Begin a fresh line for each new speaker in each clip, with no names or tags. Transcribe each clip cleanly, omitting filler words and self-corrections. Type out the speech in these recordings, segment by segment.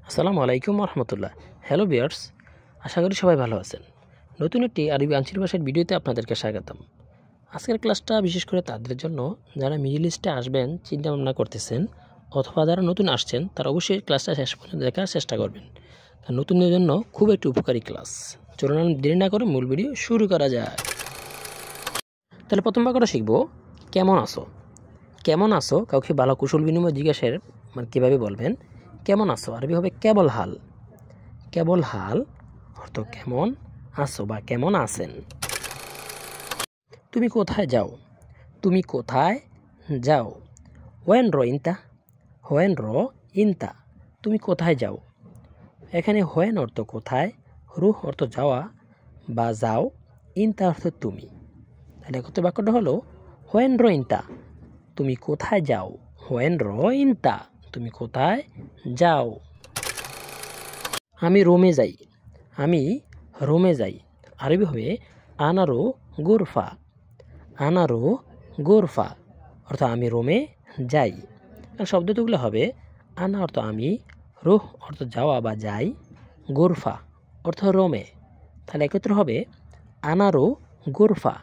আসসালামু আলাইকুম রহমতুল্লাহ। Hello viewers, আশা করি সবাই ভালো আছেন। নতুন একটি আরবি আঞ্চলিক ভাষার ভিডিওতে আপনাদেরকে স্বাগতম। আজকের ক্লাসটা বিশেষ করে তাদের জন্য যারা মিডল ইস্টে আসবেন চিন্তা ভাবনা করতেছেন, অথবা যারা নতুন আসছেন তারা অবশ্যই ক্লাসটা শেষ পর্যন্ত দেখার চেষ্টা করবেন। কারণ নতুনদের জন্য খুব একটি উপকারী ক্লাস। চলুন দেরি না করে মূল ভিডিও শুরু করা যায়। তাহলে প্রথম বাক্যটা শিখব, কেমন আছো। কেমন আছো কাউকে ভালো কুশল বিনিময় জিজ্ঞাসার কীভাবে বলবেন। কেমন আছো আরবি হবে কেবল হাল। কেবল হাল অর্থ কেমন আছো বা কেমন আছেন। তুমি কোথায় যাও। তুমি কোথায় যাও। হোয়েন রো ইনতা। হোয়েন রো ইনতা, তুমি কোথায় যাও। এখানে হোয়েন অর্থ কোথায়, রুহ অর্থ যাওয়া বা যাও, ইনতা অর্থ তুমি। তাহলে কত বাক্যটা হলো হোয়েন রো ইনতা, তুমি কোথায় যাও। হোয়েন রো ইনতা, তুমি কোথায় যাও। আমি রোমে যাই। আমি রোমে যাই আরবি হবে আনারো গোরফা। আনারো গোরফা অর্থ আমি রোমে যাই। শব্দগুলো হবে আনা অর্থ আমি, রুহ অর্থ যাওয়া বা যাই, গোরফা অর্থ রোমে। তাহলে একত্র হবে আনারো গোরফা,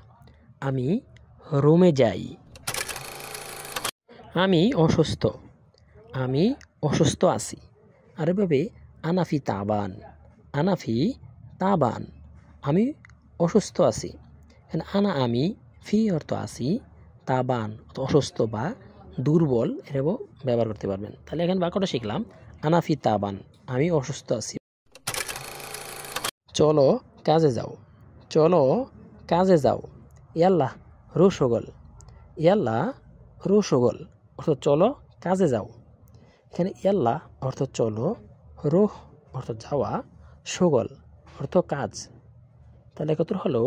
আমি রোমে যাই। আমি অসুস্থ। আমি অসুস্থ আছি আরবি হবে আনাফি তাবান। আনাফি তাবান, আমি অসুস্থ আছি। এখানে আনা আমি, ফি অর্থ আছি, তাবান অর্থ অসুস্থ বা দুর্বল, এটাও ব্যবহার করতে পারবেন। তাহলে এখানে বাক্যটা শিখলাম আনাফি তাবান, আমি অসুস্থ আছি। চলো কাজে যাও। চলো কাজে যাও। ইয়াল্লাহ রো সগল। ইয়াল্লাহ রো সগল অর্থ চলো কাজে যাও। এখানে ইয়াল্লাহ অর্থ চলো, রুহ অর্থ যাওয়া, সগল অর্থ কাজ। তাহলে একত্র হলো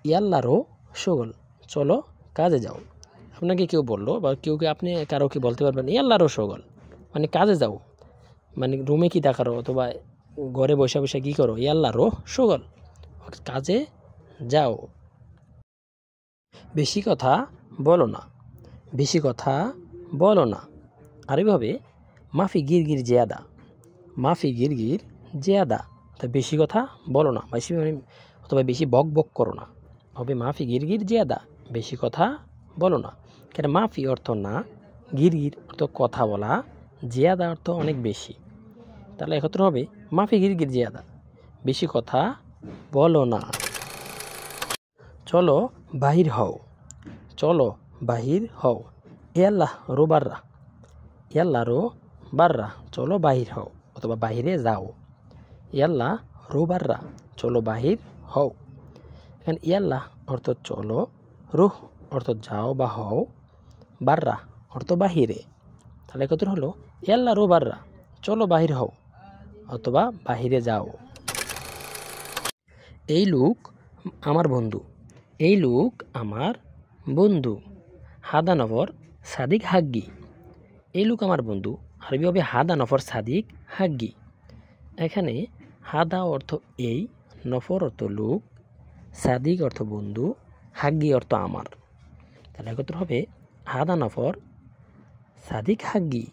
ইয়াল্লারও সগল, চলো কাজে যাও। আপনাকে কেউ বললো বা কেউকে আপনি কারোকে বলতে পারবেন ইয়াল্লারও সগল, মানে কাজে যাও, মানে রুমে কি দেখারো অথবা ঘরে বসে বসে কী করো, ইয়াল্লারও সগল, কাজে যাও। বেশি কথা বলো না। বেশি কথা বলো না আরবি হবে মাফি গিরগির জিয়াদা। মাফি গিরগির জিয়াদা, বেশি কথা বলো না, বেশি অথবা বেশি বক বক করো না, হবে মাফি গিরগির জিয়াদা, বেশি কথা বলো না। কেন মাফি অর্থ না, গিরগির অর্থ কথা বলা, জিয়াদা অর্থ অনেক বেশি। তাহলে একত্র হবে মাফি গিরগির জিয়াদা, বেশি কথা বলো না। চলো বাহির হও। চলো বাহির হও। ইয়াল্লাহ রো বাররা। ইয়াল্লাহ রো বাররা, চলো বাহির হও অথবা বাহিরে যাও। ইয়াল্লাহ রো বাররা, চলো বাহির হও। এখানে ইয়াল্লাহ অর্থ চলো, রুহ অর্থ যাও বা হও, বাররা অর্থ বাহিরে। তাহলে কত হলো ইয়াল্লাহ রো বাররা, চলো বাহির হও অথবা বাহিরে যাও। এই লোক আমার বন্ধু। এই লোক আমার বন্ধু। হাদা নফর সাদিক হাগ্গি। এই লোক আমার বন্ধু আরবি হবে হাদা নফর সাদিক হাগ্গি। এখানে হাদা অর্থ এই, নফর অর্থ লোক, সাদিক অর্থ বন্ধু, হাগ্গি অর্থ আমার। তাহলে একত্র হবে হাদা নফর সাদিক হাগ্গি,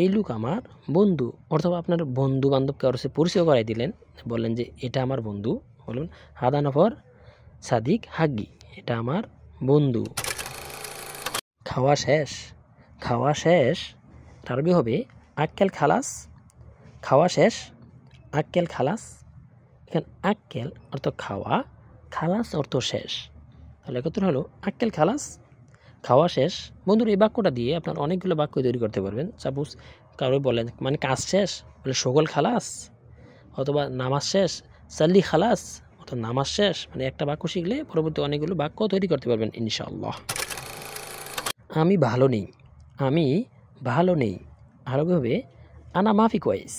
এই লোক আমার বন্ধু। অথবা আপনার বন্ধু বান্ধবকে ওর পরিচয় করাই দিলেন, বললেন যে এটা আমার বন্ধু, বলুন হাদা নফর সাদিক হাগ্গি, এটা আমার বন্ধু। খাওয়া শেষ। খাওয়া শেষ আরবি হবে আক্কেল খালাস। খাওয়া শেষ আক্কেল খালাস। এখানে আক্কেল অর্থ খাওয়া, খালাস অর্থ শেষ। তাহলে একত্র হলো আক্কেল খালাস, খাওয়া শেষ। বন্ধুরা এই বাক্যটা দিয়ে আপনার অনেকগুলো বাক্য তৈরি করতে পারবেন। সাপোজ কারো বলেন মানে কাজ শেষ, বলে সগল খালাস, অথবা নামাজ শেষ সাল্লি খালাস, অথবা নামাজ শেষ। মানে একটা বাক্য শিখলে পরবর্তী অনেকগুলো বাক্য তৈরি করতে পারবেন ইনশাআল্লাহ। আমি ভালো নেই। আমি ভালো নেই আরবি হবে আনা মাফি কয়েস।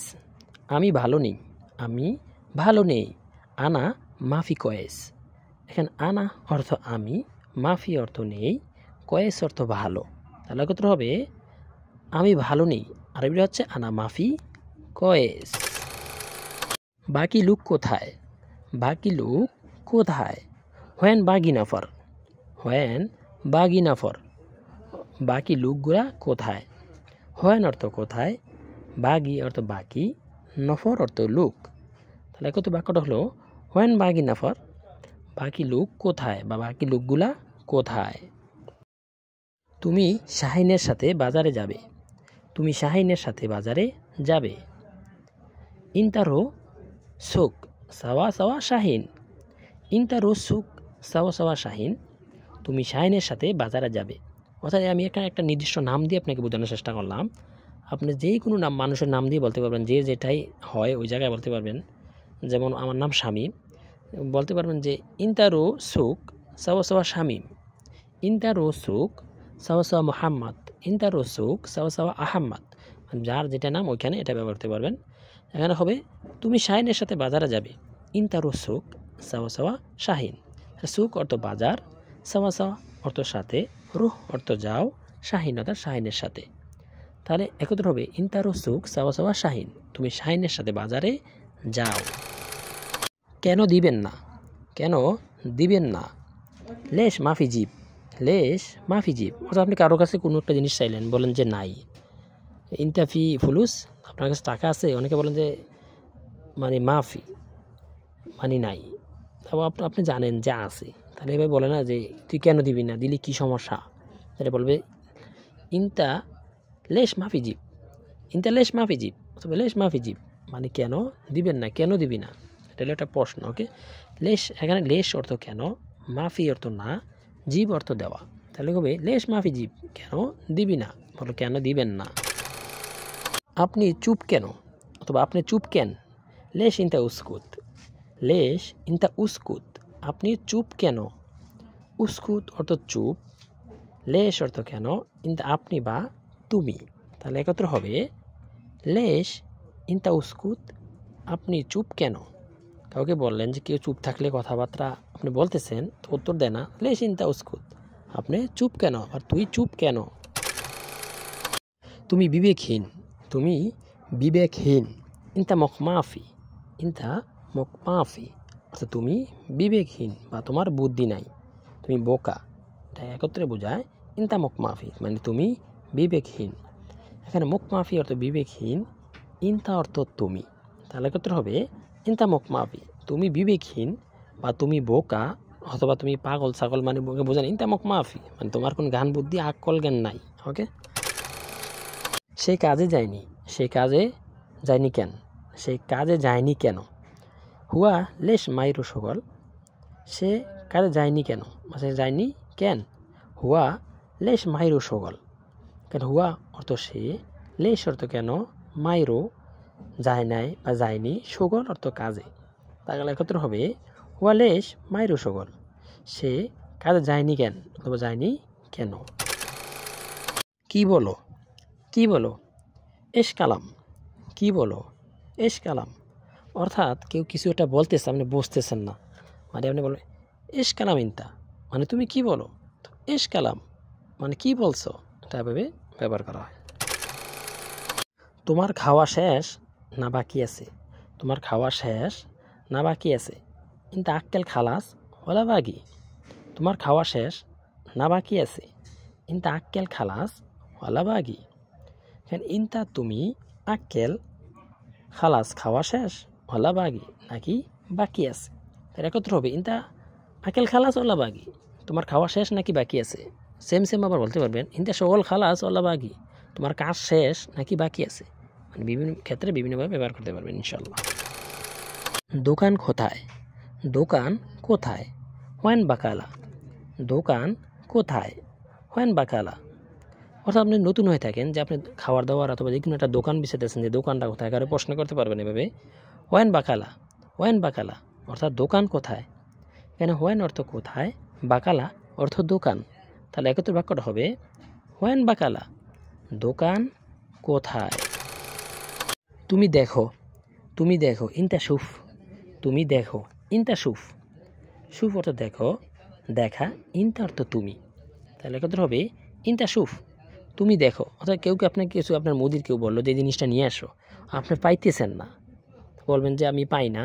আমি ভালো নেই, আমি ভালো নেই, আনা মাফি কয়েস। এখানে আনা অর্থ আমি, মাফি অর্থ নেই, কয়েস অর্থ ভালো। তাহলে একত্র হবে আমি ভালো নেই আরবি হচ্ছে আনা মাফি কয়েস। বাকি লোক কোথায়। বাকি লোক কোথায়। হোয়েন বাগি নফর। হোয়েন বাগি নফর, বাকি লোকগুলা কোথায়। হোয়েন অর্থ কোথায়, বাগি অর্থ বাকি, নফর অর্থ লোক। তাহলে একত্র বাক্যটা হলো হোয়েন বাকি নফর, বাকি লোক কোথায় বা বাকি লোকগুলা কোথায়। তুমি শাহিনের সাথে বাজারে যাবে, তুমি শাহিনের সাথে বাজারে যাবে। ইন্তারো সুক সাওয়া সাওয়া শাহিন, ইন্তারো সুক সাওয়া সাওয়া শাহিন, তুমি শাহিনের সাথে বাজারে যাবে। অর্থাৎ আমি এখানে একটা নির্দিষ্ট নাম দিয়ে আপনাকে বোঝানোর চেষ্টা করলাম। আপনি যেই কোনো নাম, মানুষের নাম দিয়ে বলতে পারবেন, যে যেটাই হয় ওই জায়গায় বলতে পারবেন। যেমন আমার নাম শামীম, বলতে পারবেন যে ইন্তারো সুক সাওয়া সাওয়া শামীম, ইন্তারো সুক সাওয়া সাওয়া মোহাম্মদ, ইন্তারো সুক সাওয়া সাওয়া আহম্মদ। যার যেটা নাম ওইখানে এটা ব্যবহার করতে পারবেন। এখানে হবে তুমি শাহিনের সাথে বাজারে যাবে, ইন্তারো সুক সাওয়া সাওয়া শাহিন। সুক অর্থ বাজার, সাওয়া সাওয়া অর্থ সাথে, রুহ অর্থ যাও, শাহিন অর্থাৎ শাহিনের সাথে। তাহলে একত্র হবে ইন্তারো সুক সাওয়া সাওয়া শাহিন, তুমি শাহিনের সাথে বাজারে যাও। কেন দিবেন না, কেন দিবেন না। লেশ মাফি জিব, লেশ মাফি জিব অর্থাৎ আপনি কারো কাছে কোনো একটা জিনিস চাইলেন, বলেন যে নাই। ইন্তাফি ফুলুস, আপনার কাছে টাকা আছে, অনেকে বলেন যে মানে মাফি মানে নাই, তারপর আপনি জানেন যে আছে, তাহলে এভাবে বলে না যে তুই কেন দিবি না, দিলি কী সমস্যা। তাহলে বলবে ইন্তা লেশ মাফি জিব, ইন্তা লেশ মাফি জিব অথবা লেশ মাফি জিব, মানে কেন দিবেন না, কেন দিবি না, এটা হলো একটা প্রশ্ন। ওকে, লেশ এখানে লেশ অর্থ কেন, মাফি অর্থ না, জিব অর্থ দেওয়া। তাহলে হবে লেশ মাফি জিব, কেন দিবি না, বলো কেন দিবেন না। আপনি চুপ কেন অথবা আপনি চুপ কেন। লেশ ইন্তা উস্কুত, লেশ ইন্তা উস্কুত, আপনি চুপ কেন। উস্কুত অর্থ চুপ, লেশ অর্থ কেন, ইন্তা আপনি বা তুমি। তাহলে একত্র হবে লেশ ইন্তা উস্কুত, আপনি চুপ কেন। কাউকে বললেন যে কেউ চুপ থাকলে কথাবার্তা আপনি বলতেছেন, তো উত্তর দেয় না লেশ ইন্তা উস্কুত, আপনি চুপ কেন আর তুই চুপ কেন। তুমি বিবেকহীন, তুমি বিবেকহীন। ইন্তা মকমাফি, ইন্তা মকমাফি অর্থাৎ তুমি বিবেকহীন বা তোমার বুদ্ধি নাই, তুমি বোকা। তাই একত্রে বোঝায় ইন্তা মকমাফি মানে তুমি বিবেকহীন। এখানে মকমাফি অর্থ বিবেকহীন, ইন্তা অর্থ তুমি। তাহলে একত্রে হবে ইন্তা মকমাফি, তুমি বিবেকহীন বা তুমি বোকা অথবা তুমি পাগল ছাগল, মানে বোঝান ইন্তা মকমাফি মানে তোমার কোনো জ্ঞান বুদ্ধি আকল জ্ঞান নাই। ওকে, সে কাজে যায়নি, সে কাজে যায়নি কেন, সে কাজে যায়নি কেন। হুয়া লেশ মাইরো সগল, সে কাজে যায়নি কেন, সে যায়নি কেন। হুয়া লেশ মাইরো সগল, কেন হুয়া অর্থ সে, লেশ অর্থ কেন, মাইরো যায় নাই বা যায়নি, সগল অর্থ কাজে। তাহলে একত্র হবে হুয়া লেশ মাইরো সগল, সে কাজে যায়নি কেন অথবা যায়নি কেন। কি বলো, কি বলো। এশ কালাম, কি বলো, এশ কালাম অর্থাৎ কেউ কিছু একটা বলতেছে, আপনি বুঝতেছেন না, মানে আপনি বলবেন এশ কালাম ইন্তা মানে তুমি কি বলো। এশ কালাম মানে কি বলছো, এটা এভাবে ব্যবহার করা হয়। তোমার খাওয়া শেষ না বাকি আছে, তোমার খাওয়া শেষ না বাকি আছে। ইন্তা আক্কেল খালাস ওলা বাগি, তোমার খাওয়া শেষ না বাকি আছে। ইন্তা আক্কেল খালাস ওলা বাগি, ইন্তা তুমি, আক্কেল খালাস খাওয়া শেষ, ওলা বাগি নাকি বাকি আছে। তার একত্র হবে ইন্তা আক্কেল খালাস ওলা বাগি, তোমার খাওয়া শেষ নাকি বাকি আছে। সেম সেম আবার বলতে পারবেন ইন্তা সকল খালাস ওলা বাগি, তোমার কাজ শেষ নাকি বাকি আছে। মানে বিভিন্ন ক্ষেত্রে বিভিন্নভাবে ব্যবহার করতে পারবেন ইনশাল্লাহ। দোকান কোথায়, দোকান কোথায়। হোয়েন বাকালা, দোকান কোথায়, হোয়েন বাকালা অর্থাৎ আপনি নতুন হয়ে থাকেন, যে আপনি খাবার দাবার অথবা যে কোনো একটা দোকান বিছাইতেছেন, যে দোকানটা কোথায়, কারো প্রশ্ন করতে পারবেন এভাবে হোয়েন বাকালা, হোয়েন বাকালা অর্থাৎ দোকান কোথায়। এখানে হোয়েন অর্থ কোথায়, বাকালা অর্থ দোকান। তাহলে একত্র বাক্যটা হবে হোয়েন বাকালা, দোকান কোথায়। তুমি দেখো, তুমি দেখো ইন্তা সুফ, তুমি দেখো ইন্তা সুফ, সুফ অর্থ দেখো, দেখা, ইন্তা অর্থ তুমি। তাহলে একত্র হবে ইন্তা সুফ, তুমি দেখো। অর্থাৎ কেউ আপনাকে কিছু, আপনার মুদির কেউ বললো যে জিনিসটা নিয়ে আসো, আপনি পাইতেছেন না, বলবেন যে আমি পাই না,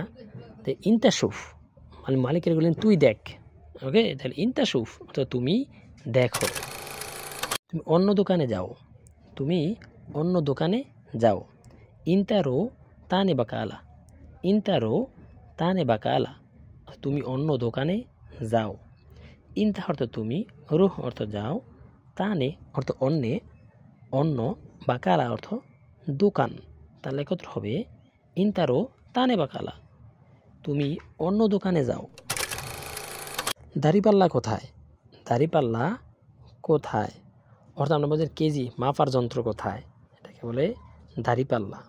তো ইন্তা সুফ মানে মালিকের বললেন তুই দেখ। ওকে, তাহলে ইন্তা সুফ অর্থাৎ তুমি দেখো। তুমি অন্য দোকানে যাও, তুমি অন্য দোকানে যাও। ইন্তারো তানে বাকালা, ইনতারো তানে বাকালা, তুমি অন্য দোকানে যাও। ইনতা অর্থ তুমি, রুহ অর্থ যাও, তানে অর্থ অন্যে, অন্য, বাকালা অর্থ দোকান। তাহলে একত্র হবে ইনতারো তানে বাকালা, তুমি অন্য দোকানে যাও। দাড়িপাল্লা কোথায়? দাড়িপাল্লা কোথায় অর্থাৎ আমরা বলছি কেজি মাপার যন্ত্র কোথায়, এটাকে বলে দাড়িপাল্লা।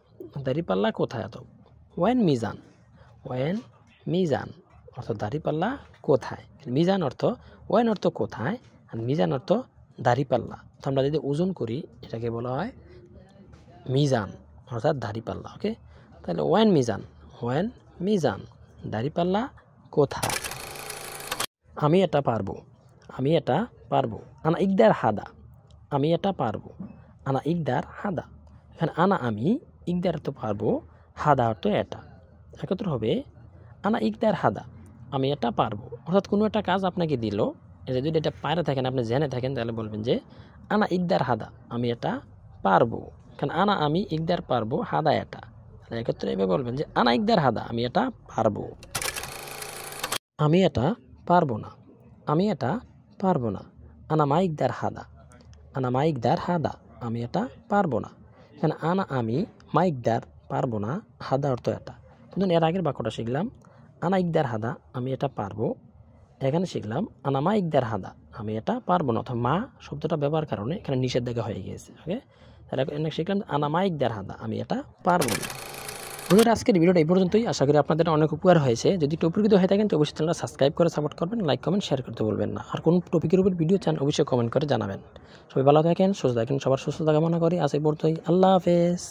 দাড়িপাল্লা কোথায়? তো ওয়েন মিজান, ওয়েন মিজান অর্থ দাড়িপাল্লা কোথায়। মিজান অর্থ ওয়েন অর্থ কোথায়, আর মিজান অর্থ দাড়িপাল্লা। তো আমরা যদি ওজন করি এটাকে বলা হয় মিজান অর্থাৎ দাড়িপাল্লা। ওকে, তাহলে ওয়েন মিজান, ওয়েন মিজান, দাড়িপাল্লা কোথায়। আমি এটা পারবো, আমি এটা পারবো। আনা ইকদার হাদা, আমি এটা পারবো। আনা ইকদার হাদা, এখানে আনা আমি, ইকদার তো পারবো, হাদা অর্থ এটা। একত্র হবে আনা ইকদার হাদা, আমি এটা পারবো। অর্থাৎ কোনো একটা কাজ আপনাকে দিল, এটা যদি এটা পারে থাকেন, আপনি জেনে থাকেন, তাহলে বলবেন যে আনা ইকদার হাদা, আমি এটা পারবো। কারণ আনা আমি, ইকদার পারবো, হাদা এটা। তাহলে একত্রে এভাবে বলবেন যে আনা ইকদার হাদা, আমি এটা পারবো। আমি এটা পারবো না, আমি এটা পারবো না। আনা মাইকদার হাদা, আনা মাইকদার হাদা, আমি এটা পারবো না। এখানে আনা আমি, মাইকদার পারবো না, হাদা অর্থ এটা। ধরুন এর আগের বাক্যটা শিখলাম আনা ইকদার হাদা, আমি এটা পারবো। এখানে শিখলাম আনা মাইকদার হাদা, আমি এটা পারবো না। অথবা মা শব্দটা ব্যবহার কারণে এখানে নিষেধাজ্ঞা হয়ে গিয়েছে। ওকে, তাহলে শিখলাম আনা মাইকদার হাদা, আমি এটা পারবো না। বন্ধুরা, আজকের ভিডিওটা এই পর্যন্তই। আশা করি আপনাদের অনেক উপকার হয়েছে। যদি টপিক হয়ে থাকেন তো অবশ্যই চ্যানেলটা সাবস্ক্রাইব করে সাপোর্ট করবেন, লাইক কমেন্ট শেয়ার করতে বলবেন না। আর কোন টপিকের উপর ভিডিও চান অবশ্যই কমেন্ট করে জানাবেন। সবাই ভালো থাকেন, সুস্থ থাকেন, সবার সুস্থতা কামনা করি। আজ এই পর্যন্তই, আল্লাহ হাফেজ।